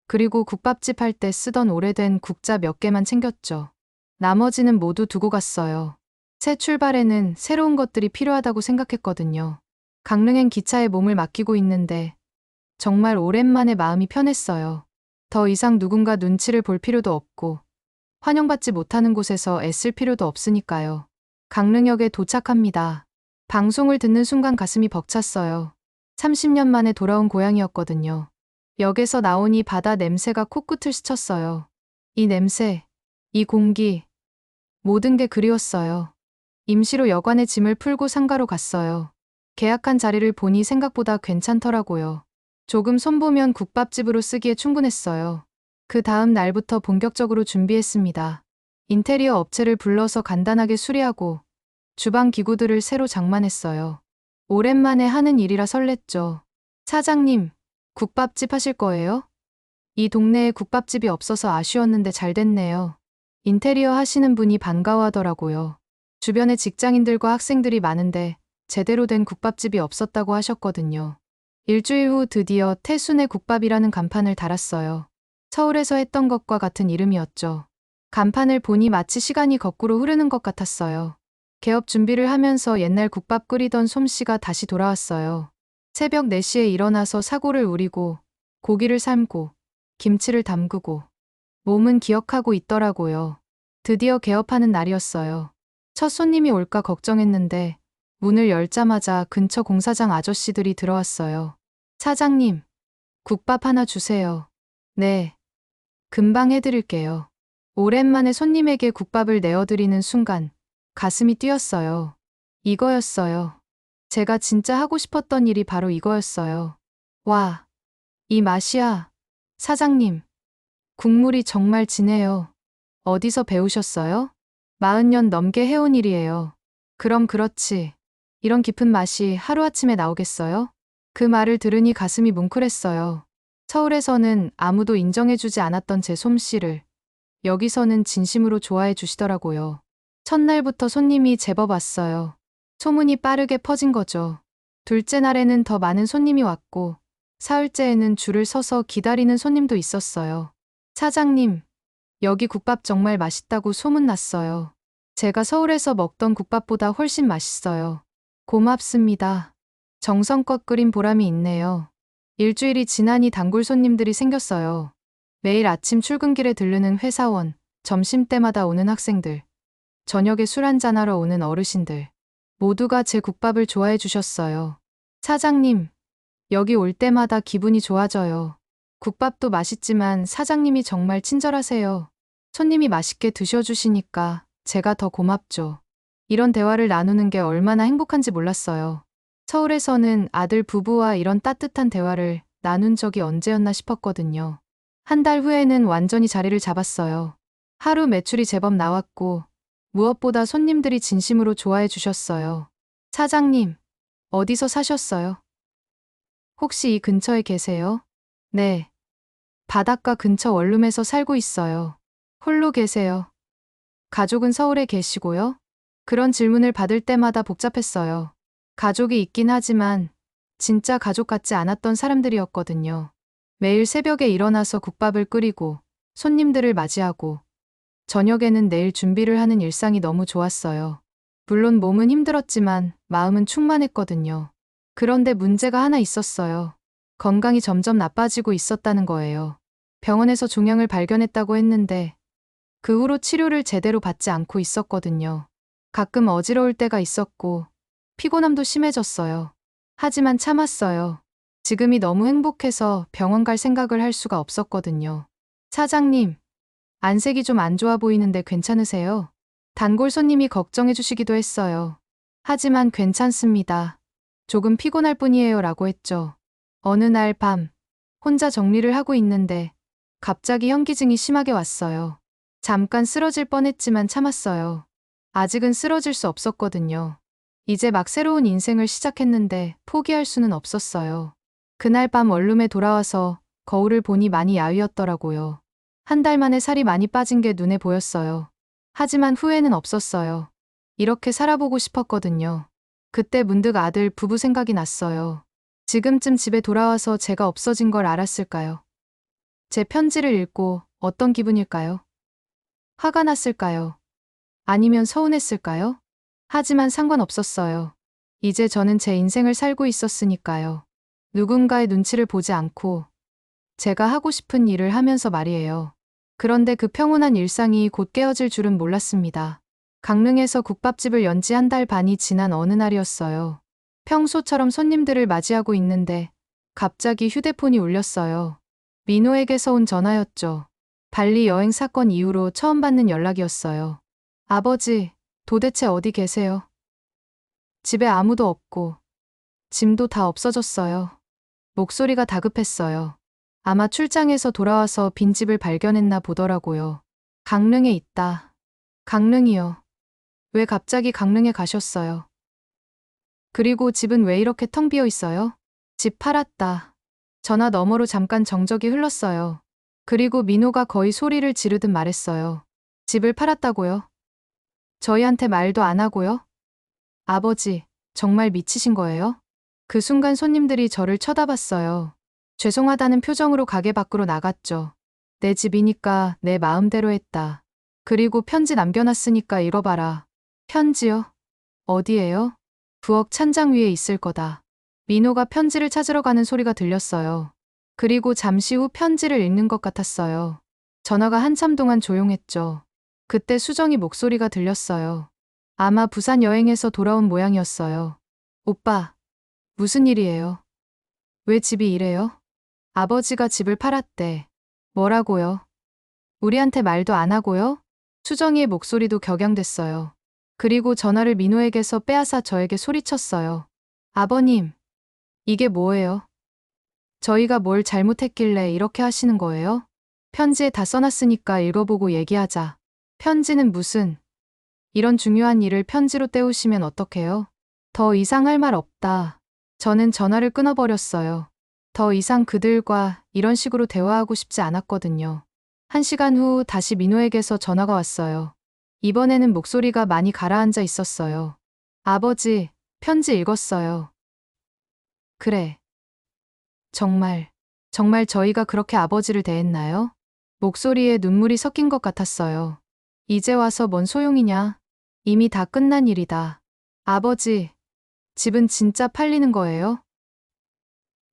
그리고 국밥집 할 때 쓰던 오래된 국자 몇 개만 챙겼죠. 나머지는 모두 두고 갔어요. 새 출발에는 새로운 것들이 필요하다고 생각했거든요. 강릉행 기차에 몸을 맡기고 있는데 정말 오랜만에 마음이 편했어요. 더 이상 누군가 눈치를 볼 필요도 없고 환영받지 못하는 곳에서 애쓸 필요도 없으니까요. 강릉역에 도착합니다. 방송을 듣는 순간 가슴이 벅찼어요. 30년 만에 돌아온 고향이었거든요. 역에서 나오니 바다 냄새가 코끝을 스쳤어요. 이 냄새, 이 공기, 모든 게 그리웠어요. 임시로 여관에 짐을 풀고 상가로 갔어요. 계약한 자리를 보니 생각보다 괜찮더라고요. 조금 손보면 국밥집으로 쓰기에 충분했어요. 그 다음 날부터 본격적으로 준비했습니다. 인테리어 업체를 불러서 간단하게 수리하고 주방 기구들을 새로 장만했어요. 오랜만에 하는 일이라 설렜죠. 사장님, 국밥집 하실 거예요? 이 동네에 국밥집이 없어서 아쉬웠는데 잘 됐네요. 인테리어 하시는 분이 반가워하더라고요. 주변에 직장인들과 학생들이 많은데 제대로 된 국밥집이 없었다고 하셨거든요. 일주일 후 드디어 태순의 국밥이라는 간판을 달았어요. 서울에서 했던 것과 같은 이름이었죠. 간판을 보니 마치 시간이 거꾸로 흐르는 것 같았어요. 개업 준비를 하면서 옛날 국밥 끓이던 솜씨가 다시 돌아왔어요. 새벽 4시에 일어나서 사고를 우리고 고기를 삶고 김치를 담그고 몸은 기억하고 있더라고요. 드디어 개업하는 날이었어요. 첫 손님이 올까 걱정했는데 문을 열자마자 근처 공사장 아저씨들이 들어왔어요. 사장님, 국밥 하나 주세요. 네, 금방 해드릴게요. 오랜만에 손님에게 국밥을 내어드리는 순간 가슴이 뛰었어요. 이거였어요. 제가 진짜 하고 싶었던 일이 바로 이거였어요. 와, 이 맛이야. 사장님, 국물이 정말 진해요. 어디서 배우셨어요? 40년 넘게 해온 일이에요. 그럼 그렇지. 이런 깊은 맛이 하루아침에 나오겠어요? 그 말을 들으니 가슴이 뭉클했어요. 서울에서는 아무도 인정해주지 않았던 제 솜씨를 여기서는 진심으로 좋아해 주시더라고요. 첫날부터 손님이 제법 왔어요. 소문이 빠르게 퍼진 거죠. 둘째 날에는 더 많은 손님이 왔고 사흘째에는 줄을 서서 기다리는 손님도 있었어요. 사장님, 여기 국밥 정말 맛있다고 소문났어요. 제가 서울에서 먹던 국밥보다 훨씬 맛있어요. 고맙습니다. 정성껏 끓인 보람이 있네요. 일주일이 지나니 단골 손님들이 생겼어요. 매일 아침 출근길에 들르는 회사원, 점심때마다 오는 학생들, 저녁에 술 한잔하러 오는 어르신들. 모두가 제 국밥을 좋아해 주셨어요. 사장님, 여기 올 때마다 기분이 좋아져요. 국밥도 맛있지만 사장님이 정말 친절하세요. 손님이 맛있게 드셔주시니까 제가 더 고맙죠. 이런 대화를 나누는 게 얼마나 행복한지 몰랐어요. 서울에서는 아들 부부와 이런 따뜻한 대화를 나눈 적이 언제였나 싶었거든요. 한 달 후에는 완전히 자리를 잡았어요. 하루 매출이 제법 나왔고, 무엇보다 손님들이 진심으로 좋아해 주셨어요. 사장님, 어디서 사셨어요? 혹시 이 근처에 계세요? 네. 바닷가 근처 원룸에서 살고 있어요. 홀로 계세요? 가족은 서울에 계시고요? 그런 질문을 받을 때마다 복잡했어요. 가족이 있긴 하지만 진짜 가족 같지 않았던 사람들이었거든요. 매일 새벽에 일어나서 국밥을 끓이고 손님들을 맞이하고 저녁에는 내일 준비를 하는 일상이 너무 좋았어요. 물론 몸은 힘들었지만 마음은 충만했거든요. 그런데 문제가 하나 있었어요. 건강이 점점 나빠지고 있었다는 거예요. 병원에서 종양을 발견했다고 했는데 그 후로 치료를 제대로 받지 않고 있었거든요. 가끔 어지러울 때가 있었고 피곤함도 심해졌어요. 하지만 참았어요. 지금이 너무 행복해서 병원 갈 생각을 할 수가 없었거든요. 사장님, 안색이 좀 안 좋아 보이는데 괜찮으세요? 단골 손님이 걱정해 주시기도 했어요. 하지만 괜찮습니다. 조금 피곤할 뿐이에요 라고 했죠. 어느 날 밤, 혼자 정리를 하고 있는데 갑자기 현기증이 심하게 왔어요. 잠깐 쓰러질 뻔했지만 참았어요. 아직은 쓰러질 수 없었거든요. 이제 막 새로운 인생을 시작했는데 포기할 수는 없었어요. 그날 밤 원룸에 돌아와서 거울을 보니 많이 야위었더라고요. 한 달 만에 살이 많이 빠진 게 눈에 보였어요. 하지만 후회는 없었어요. 이렇게 살아보고 싶었거든요. 그때 문득 아들 부부 생각이 났어요. 지금쯤 집에 돌아와서 제가 없어진 걸 알았을까요? 제 편지를 읽고 어떤 기분일까요? 화가 났을까요? 아니면 서운했을까요? 하지만 상관없었어요. 이제 저는 제 인생을 살고 있었으니까요. 누군가의 눈치를 보지 않고 제가 하고 싶은 일을 하면서 말이에요. 그런데 그 평온한 일상이 곧 깨어질 줄은 몰랐습니다. 강릉에서 국밥집을 연 지 한 달 반이 지난 어느 날이었어요. 평소처럼 손님들을 맞이하고 있는데 갑자기 휴대폰이 울렸어요. 민호에게서 온 전화였죠. 발리 여행 사건 이후로 처음 받는 연락이었어요. 아버지, 도대체 어디 계세요? 집에 아무도 없고 짐도 다 없어졌어요. 목소리가 다급했어요. 아마 출장에서 돌아와서 빈집을 발견했나 보더라고요. 강릉에 있다. 강릉이요. 왜 갑자기 강릉에 가셨어요? 그리고 집은 왜 이렇게 텅 비어 있어요? 집 팔았다. 전화 너머로 잠깐 정적이 흘렀어요. 그리고 민호가 거의 소리를 지르듯 말했어요. 집을 팔았다고요? 저희한테 말도 안 하고요? 아버지, 정말 미치신 거예요? 그 순간 손님들이 저를 쳐다봤어요. 죄송하다는 표정으로 가게 밖으로 나갔죠. 내 집이니까 내 마음대로 했다. 그리고 편지 남겨놨으니까 읽어봐라. 편지요? 어디에요? 부엌 찬장 위에 있을 거다. 민호가 편지를 찾으러 가는 소리가 들렸어요. 그리고 잠시 후 편지를 읽는 것 같았어요. 전화가 한참 동안 조용했죠. 그때 수정이 목소리가 들렸어요. 아마 부산 여행에서 돌아온 모양이었어요. 오빠, 무슨 일이에요? 왜 집이 이래요? 아버지가 집을 팔았대. 뭐라고요? 우리한테 말도 안 하고요? 수정이의 목소리도 격양됐어요. 그리고 전화를 민호에게서 빼앗아 저에게 소리쳤어요. 아버님, 이게 뭐예요? 저희가 뭘 잘못했길래 이렇게 하시는 거예요? 편지에 다 써놨으니까 읽어보고 얘기하자. 편지는 무슨, 이런 중요한 일을 편지로 때우시면 어떡해요? 더 이상 할 말 없다. 저는 전화를 끊어버렸어요. 더 이상 그들과 이런 식으로 대화하고 싶지 않았거든요. 1시간 후 다시 민호에게서 전화가 왔어요. 이번에는 목소리가 많이 가라앉아 있었어요. 아버지, 편지 읽었어요. 그래. 정말 저희가 그렇게 아버지를 대했나요? 목소리에 눈물이 섞인 것 같았어요. 이제 와서 뭔 소용이냐? 이미 다 끝난 일이다. 아버지, 집은 진짜 팔리는 거예요?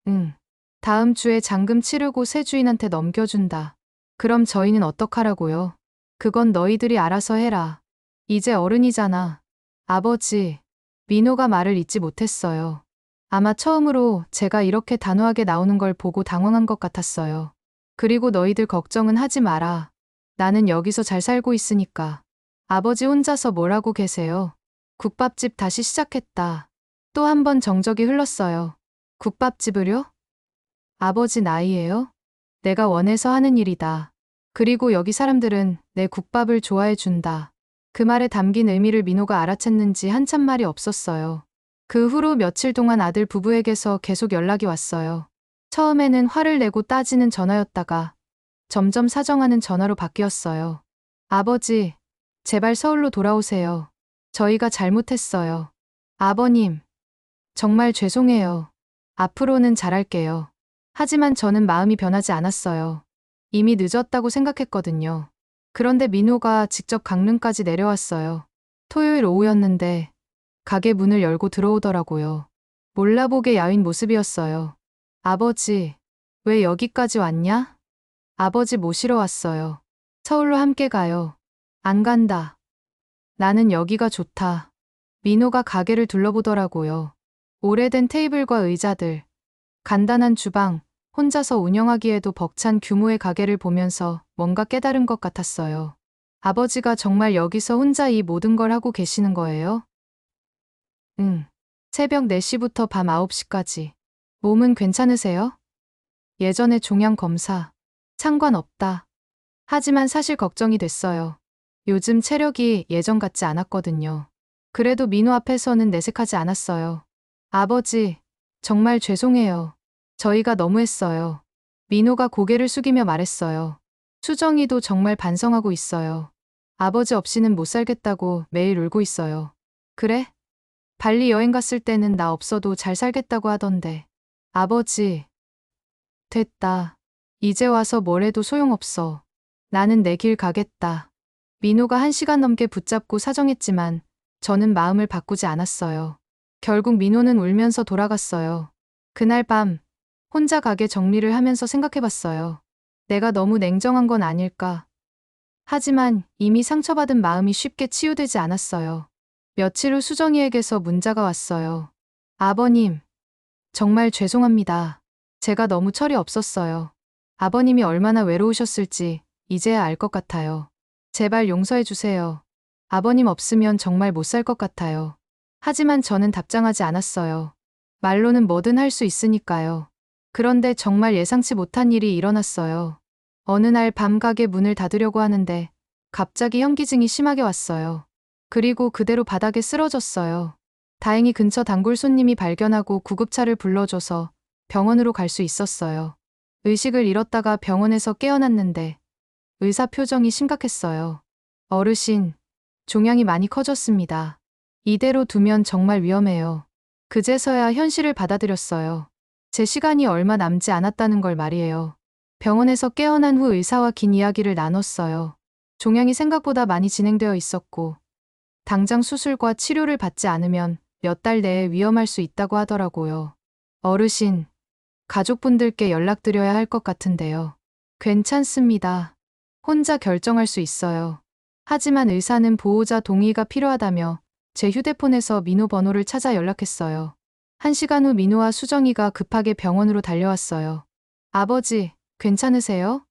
응. 다음 주에 잔금 치르고 새 주인한테 넘겨준다. 그럼 저희는 어떡하라고요? 그건 너희들이 알아서 해라. 이제 어른이잖아. 아버지, 민호가 말을 잇지 못했어요. 아마 처음으로 제가 이렇게 단호하게 나오는 걸 보고 당황한 것 같았어요. 그리고 너희들 걱정은 하지 마라. 나는 여기서 잘 살고 있으니까. 아버지 혼자서 뭘 하고 계세요? 국밥집 다시 시작했다. 또 한 번 정적이 흘렀어요. 국밥집을요? 아버지 나이에요? 내가 원해서 하는 일이다. 그리고 여기 사람들은 내 국밥을 좋아해 준다. 그 말에 담긴 의미를 민호가 알아챘는지 한참 말이 없었어요. 그 후로 며칠 동안 아들 부부에게서 계속 연락이 왔어요. 처음에는 화를 내고 따지는 전화였다가 점점 사정하는 전화로 바뀌었어요. 아버지, 제발 서울로 돌아오세요. 저희가 잘못했어요. 아버님, 정말 죄송해요. 앞으로는 잘할게요. 하지만 저는 마음이 변하지 않았어요. 이미 늦었다고 생각했거든요. 그런데 민호가 직접 강릉까지 내려왔어요. 토요일 오후였는데 가게 문을 열고 들어오더라고요. 몰라보게 야윈 모습이었어요. 아버지, 왜 여기까지 왔냐? 아버지 모시러 왔어요. 서울로 함께 가요. 안 간다. 나는 여기가 좋다. 민호가 가게를 둘러보더라고요. 오래된 테이블과 의자들, 간단한 주방, 혼자서 운영하기에도 벅찬 규모의 가게를 보면서 뭔가 깨달은 것 같았어요. 아버지가 정말 여기서 혼자 이 모든 걸 하고 계시는 거예요? 응. 새벽 4시부터 밤 9시까지. 몸은 괜찮으세요? 예전에 종양 검사. 상관없다. 하지만 사실 걱정이 됐어요. 요즘 체력이 예전 같지 않았거든요. 그래도 민호 앞에서는 내색하지 않았어요. 아버지, 정말 죄송해요. 저희가 너무했어요. 민호가 고개를 숙이며 말했어요. 수정이도 정말 반성하고 있어요. 아버지 없이는 못 살겠다고 매일 울고 있어요. 그래? 발리 여행 갔을 때는 나 없어도 잘 살겠다고 하던데. 아버지, 됐다. 이제 와서 뭘 해도 소용없어. 나는 내 길 가겠다. 민호가 1시간 넘게 붙잡고 사정했지만 저는 마음을 바꾸지 않았어요. 결국 민호는 울면서 돌아갔어요. 그날 밤 혼자 가게 정리를 하면서 생각해봤어요. 내가 너무 냉정한 건 아닐까. 하지만 이미 상처받은 마음이 쉽게 치유되지 않았어요. 며칠 후 수정이에게서 문자가 왔어요. 아버님, 정말 죄송합니다. 제가 너무 철이 없었어요. 아버님이 얼마나 외로우셨을지 이제야 알 것 같아요. 제발 용서해 주세요. 아버님 없으면 정말 못 살 것 같아요. 하지만 저는 답장하지 않았어요. 말로는 뭐든 할 수 있으니까요. 그런데 정말 예상치 못한 일이 일어났어요. 어느 날 밤 가게 문을 닫으려고 하는데 갑자기 현기증이 심하게 왔어요. 그리고 그대로 바닥에 쓰러졌어요. 다행히 근처 단골 손님이 발견하고 구급차를 불러줘서 병원으로 갈 수 있었어요. 의식을 잃었다가 병원에서 깨어났는데 의사 표정이 심각했어요. 어르신, 종양이 많이 커졌습니다. 이대로 두면 정말 위험해요. 그제서야 현실을 받아들였어요. 제 시간이 얼마 남지 않았다는 걸 말이에요. 병원에서 깨어난 후 의사와 긴 이야기를 나눴어요. 종양이 생각보다 많이 진행되어 있었고 당장 수술과 치료를 받지 않으면 몇 달 내에 위험할 수 있다고 하더라고요. 어르신, 가족분들께 연락드려야 할 것 같은데요. 괜찮습니다. 혼자 결정할 수 있어요. 하지만 의사는 보호자 동의가 필요하다며 제 휴대폰에서 민호 번호를 찾아 연락했어요. 1시간 후 민호와 수정이가 급하게 병원으로 달려왔어요. 아버지, 괜찮으세요?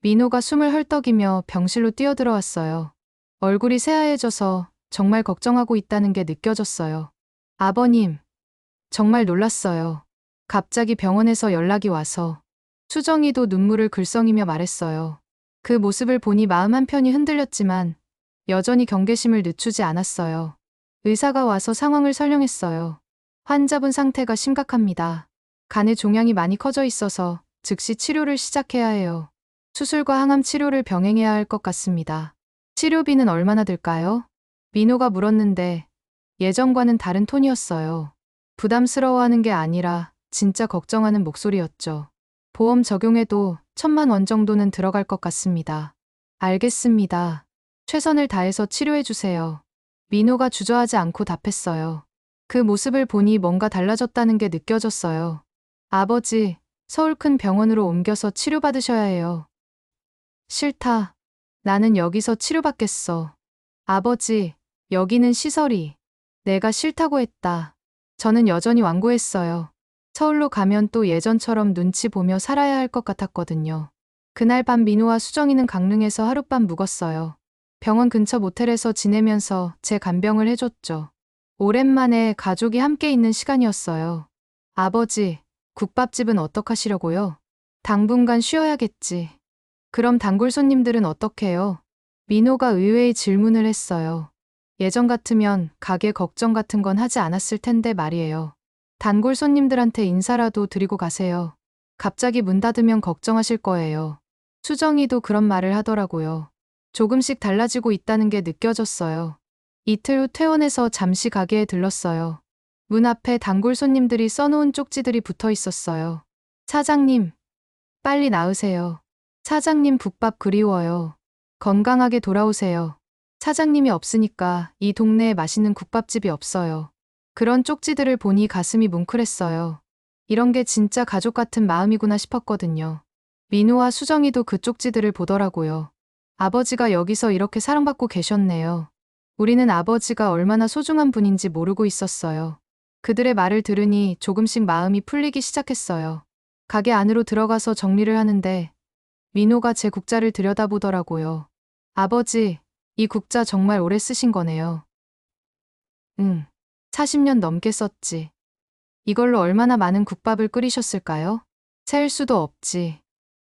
민호가 숨을 헐떡이며 병실로 뛰어들어왔어요. 얼굴이 새하얘져서 정말 걱정하고 있다는 게 느껴졌어요. 아버님, 정말 놀랐어요. 갑자기 병원에서 연락이 와서 수정이도 눈물을 글썽이며 말했어요. 그 모습을 보니 마음 한편이 흔들렸지만 여전히 경계심을 늦추지 않았어요. 의사가 와서 상황을 설명했어요. 환자분 상태가 심각합니다. 간에 종양이 많이 커져 있어서 즉시 치료를 시작해야 해요. 수술과 항암 치료를 병행해야 할 것 같습니다. 치료비는 얼마나 들까요? 민호가 물었는데 예전과는 다른 톤이었어요. 부담스러워하는 게 아니라 진짜 걱정하는 목소리였죠. 보험 적용해도 1,000만 원 정도는 들어갈 것 같습니다. 알겠습니다. 최선을 다해서 치료해 주세요. 민호가 주저하지 않고 답했어요. 그 모습을 보니 뭔가 달라졌다는 게 느껴졌어요. 아버지, 서울 큰 병원으로 옮겨서 치료받으셔야 해요. 싫다. 나는 여기서 치료받겠어. 아버지, 여기는 시설이. 내가 싫다고 했다. 저는 여전히 완고했어요. 서울로 가면 또 예전처럼 눈치 보며 살아야 할 것 같았거든요. 그날 밤 민호와 수정이는 강릉에서 하룻밤 묵었어요. 병원 근처 모텔에서 지내면서 제 간병을 해줬죠. 오랜만에 가족이 함께 있는 시간이었어요. 아버지, 국밥집은 어떡하시려고요? 당분간 쉬어야겠지. 그럼 단골 손님들은 어떡해요? 민호가 의외의 질문을 했어요. 예전 같으면 가게 걱정 같은 건 하지 않았을 텐데 말이에요. 단골 손님들한테 인사라도 드리고 가세요. 갑자기 문 닫으면 걱정하실 거예요. 수정이도 그런 말을 하더라고요. 조금씩 달라지고 있다는 게 느껴졌어요. 이틀 후 퇴원해서 잠시 가게에 들렀어요. 문 앞에 단골 손님들이 써놓은 쪽지들이 붙어 있었어요. 사장님, 빨리 나으세요. 사장님 국밥 그리워요. 건강하게 돌아오세요. 사장님이 없으니까 이 동네에 맛있는 국밥집이 없어요. 그런 쪽지들을 보니 가슴이 뭉클했어요. 이런 게 진짜 가족 같은 마음이구나 싶었거든요. 민호와 수정이도 그 쪽지들을 보더라고요. 아버지가 여기서 이렇게 사랑받고 계셨네요. 우리는 아버지가 얼마나 소중한 분인지 모르고 있었어요. 그들의 말을 들으니 조금씩 마음이 풀리기 시작했어요. 가게 안으로 들어가서 정리를 하는데 민호가 제 국자를 들여다보더라고요. 아버지, 이 국자 정말 오래 쓰신 거네요. 응, 40년 넘게 썼지. 이걸로 얼마나 많은 국밥을 끓이셨을까요? 셀 수도 없지.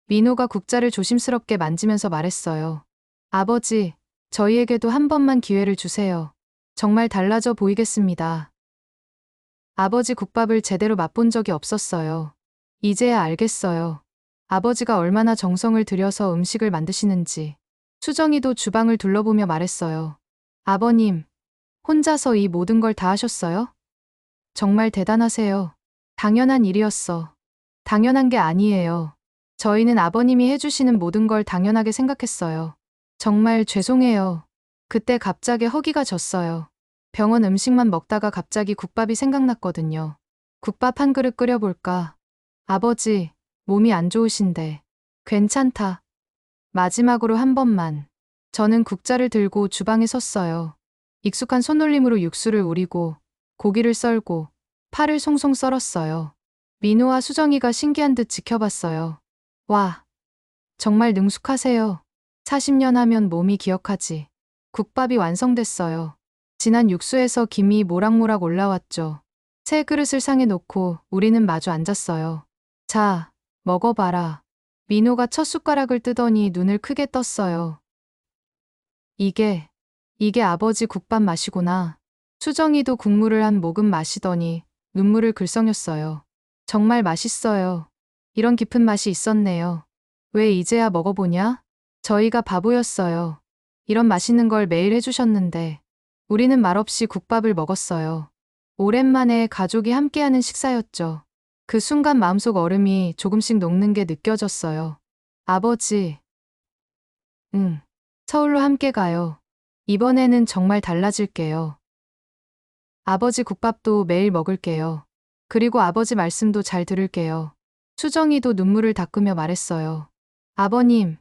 민호가 국자를 조심스럽게 만지면서 말했어요. 아버지, 저희에게도 한 번만 기회를 주세요. 정말 달라져 보이겠습니다. 아버지 국밥을 제대로 맛본 적이 없었어요. 이제야 알겠어요. 아버지가 얼마나 정성을 들여서 음식을 만드시는지. 수정이도 주방을 둘러보며 말했어요. 아버님, 혼자서 이 모든 걸 다 하셨어요? 정말 대단하세요. 당연한 일이었어. 당연한 게 아니에요. 저희는 아버님이 해주시는 모든 걸 당연하게 생각했어요. 정말 죄송해요. 그때 갑자기 허기가 졌어요. 병원 음식만 먹다가 갑자기 국밥이 생각났거든요. 국밥 한 그릇 끓여볼까? 아버지, 몸이 안 좋으신데. 괜찮다. 마지막으로 한 번만. 저는 국자를 들고 주방에 섰어요. 익숙한 손놀림으로 육수를 우리고 고기를 썰고 파를 송송 썰었어요. 민호와 수정이가 신기한 듯 지켜봤어요. 와, 정말 능숙하세요. 40년 하면 몸이 기억하지. 국밥이 완성됐어요. 진한 육수에서 김이 모락모락 올라왔죠. 새 그릇을 상에 놓고 우리는 마주 앉았어요. 자, 먹어봐라. 민호가 첫 숟가락을 뜨더니 눈을 크게 떴어요. 이게 아버지 국밥 맛이구나. 수정이도 국물을 한 모금 마시더니 눈물을 글썽였어요. 정말 맛있어요. 이런 깊은 맛이 있었네요. 왜 이제야 먹어보냐? 저희가 바보였어요. 이런 맛있는 걸 매일 해주셨는데. 우리는 말없이 국밥을 먹었어요. 오랜만에 가족이 함께하는 식사였죠. 그 순간 마음속 얼음이 조금씩 녹는 게 느껴졌어요. 아버지. 응. 서울로 함께 가요. 이번에는 정말 달라질게요. 아버지 국밥도 매일 먹을게요. 그리고 아버지 말씀도 잘 들을게요. 수정이도 눈물을 닦으며 말했어요. 아버님,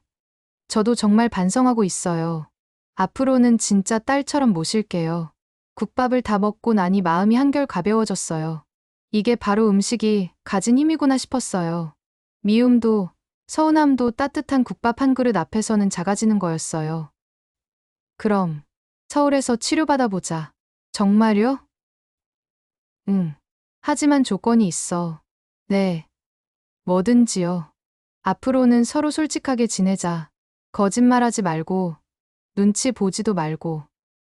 저도 정말 반성하고 있어요. 앞으로는 진짜 딸처럼 모실게요. 국밥을 다 먹고 나니 마음이 한결 가벼워졌어요. 이게 바로 음식이 가진 힘이구나 싶었어요. 미움도, 서운함도 따뜻한 국밥 한 그릇 앞에서는 작아지는 거였어요. 그럼, 서울에서 치료받아 보자. 정말요? 응. 하지만 조건이 있어. 네. 뭐든지요. 앞으로는 서로 솔직하게 지내자. 거짓말하지 말고, 눈치 보지도 말고.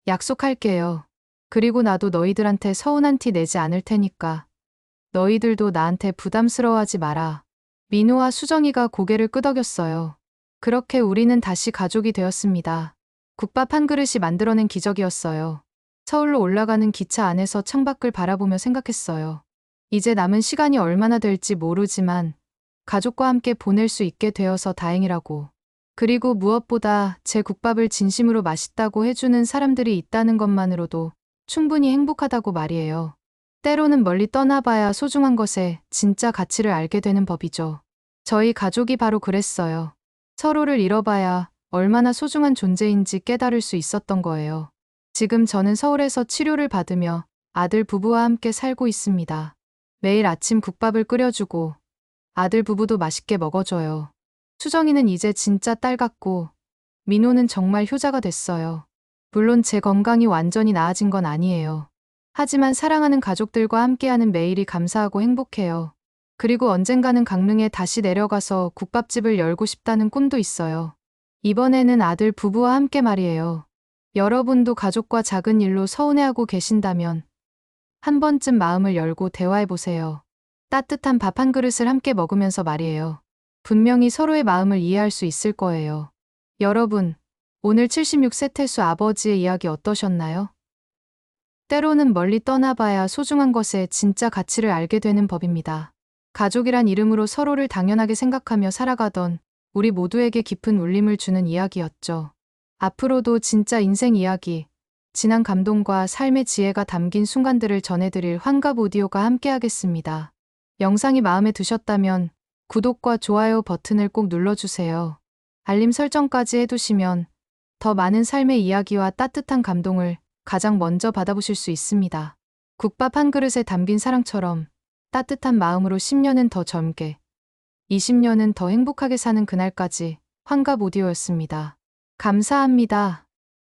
약속할게요. 그리고 나도 너희들한테 서운한 티 내지 않을 테니까. 너희들도 나한테 부담스러워하지 마라. 민호와 수정이가 고개를 끄덕였어요. 그렇게 우리는 다시 가족이 되었습니다. 국밥 한 그릇이 만들어낸 기적이었어요. 서울로 올라가는 기차 안에서 창밖을 바라보며 생각했어요. 이제 남은 시간이 얼마나 될지 모르지만 가족과 함께 보낼 수 있게 되어서 다행이라고. 그리고 무엇보다 제 국밥을 진심으로 맛있다고 해주는 사람들이 있다는 것만으로도 충분히 행복하다고 말이에요. 때로는 멀리 떠나봐야 소중한 것의 진짜 가치를 알게 되는 법이죠. 저희 가족이 바로 그랬어요. 서로를 잃어봐야 얼마나 소중한 존재인지 깨달을 수 있었던 거예요. 지금 저는 서울에서 치료를 받으며 아들 부부와 함께 살고 있습니다. 매일 아침 국밥을 끓여주고 아들 부부도 맛있게 먹어줘요. 수정이는 이제 진짜 딸 같고 민호는 정말 효자가 됐어요. 물론 제 건강이 완전히 나아진 건 아니에요. 하지만 사랑하는 가족들과 함께하는 매일이 감사하고 행복해요. 그리고 언젠가는 강릉에 다시 내려가서 국밥집을 열고 싶다는 꿈도 있어요. 이번에는 아들 부부와 함께 말이에요. 여러분도 가족과 작은 일로 서운해하고 계신다면 한 번쯤 마음을 열고 대화해보세요. 따뜻한 밥 한 그릇을 함께 먹으면서 말이에요. 분명히 서로의 마음을 이해할 수 있을 거예요. 여러분, 오늘 76세 태수 아버지의 이야기 어떠셨나요? 때로는 멀리 떠나봐야 소중한 것의 진짜 가치를 알게 되는 법입니다. 가족이란 이름으로 서로를 당연하게 생각하며 살아가던 우리 모두에게 깊은 울림을 주는 이야기였죠. 앞으로도 진짜 인생 이야기, 진한 감동과 삶의 지혜가 담긴 순간들을 전해드릴 환갑 오디오가 함께하겠습니다. 영상이 마음에 드셨다면 구독과 좋아요 버튼을 꼭 눌러주세요. 알림 설정까지 해두시면 더 많은 삶의 이야기와 따뜻한 감동을 가장 먼저 받아보실 수 있습니다. 국밥 한 그릇에 담긴 사랑처럼 따뜻한 마음으로 10년은 더 젊게, 20년은 더 행복하게 사는 그날까지 환갑 오디오였습니다. 감사합니다.